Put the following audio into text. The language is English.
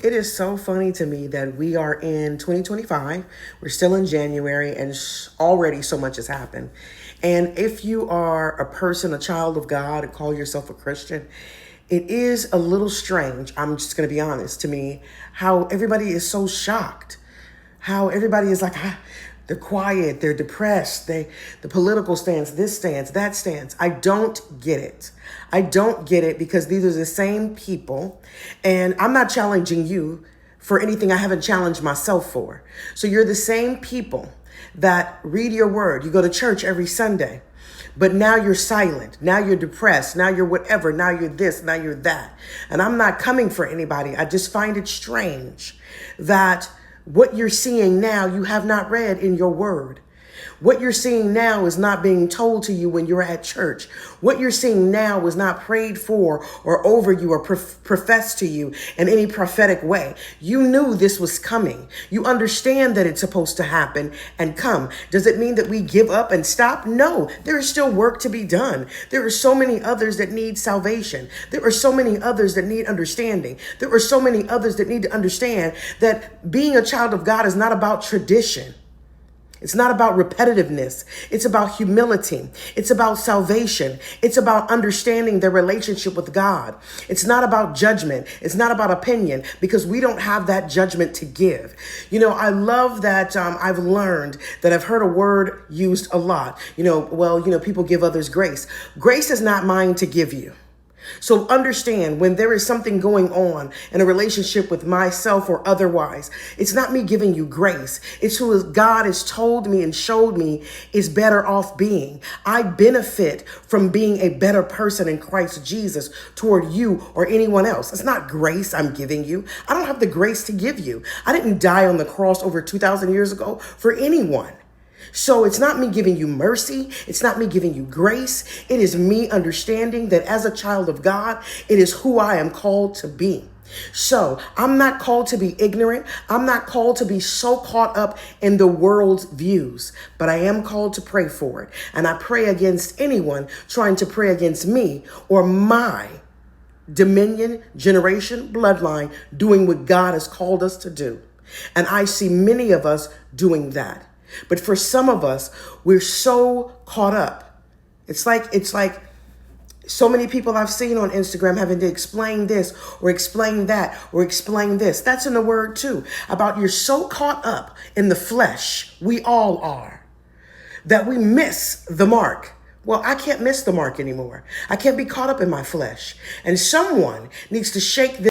It is so funny to me that we are in 2025. We're still in January and already so much has happened. And if you are a person, a child of God, and call yourself a Christian, it is a little strange, I'm just going to be honest, to me, how everybody is so shocked. How everybody is like, they're quiet, they're depressed, the political stance, this stance, that stance. I don't get it. I don't get it because these are the same people. And I'm not challenging you for anything I haven't challenged myself for. So you're the same people that read your word. You go to church every Sunday. But now you're silent. Now you're depressed. Now you're whatever. Now you're this. Now you're that. And I'm not coming for anybody. I just find it strange that what you're seeing now, you have not read in your word. What you're seeing now is not being told to you when you're at church. What you're seeing now is not prayed for or over you or professed to you in any prophetic way. You knew this was coming. You understand that it's supposed to happen and come. Does it mean that we give up and stop? No, there is still work to be done. There are so many others that need salvation. There are so many others that need understanding. There are so many others that need to understand that being a child of God is not about tradition. It's not about repetitiveness. It's about humility. It's about salvation. It's about understanding their relationship with God. It's not about judgment. It's not about opinion because we don't have that judgment to give. You know, I love that I've learned that I've heard a word used a lot. People give others grace. Grace is not mine to give you. So understand when there is something going on in a relationship with myself or otherwise, it's not me giving you grace. It's who God has told me and showed me is better off being. I benefit from being a better person in Christ Jesus toward you or anyone else. It's not grace I'm giving you. I don't have the grace to give you. I didn't die on the cross over 2,000 years ago for anyone. So it's not me giving you mercy. It's not me giving you grace. It is me understanding that as a child of God, it is who I am called to be. So I'm not called to be ignorant. I'm not called to be so caught up in the world's views, but I am called to pray for it. And I pray against anyone trying to pray against me or my dominion, generation, bloodline, doing what God has called us to do. And I see many of us doing that. But for some of us, we're so caught up. It's like so many people I've seen on Instagram having to explain this or explain that or explain this. That's in the word too, about you're so caught up in the flesh, we all are, that we miss the mark. Well, I can't miss the mark anymore. I can't be caught up in my flesh. And someone needs to shake this.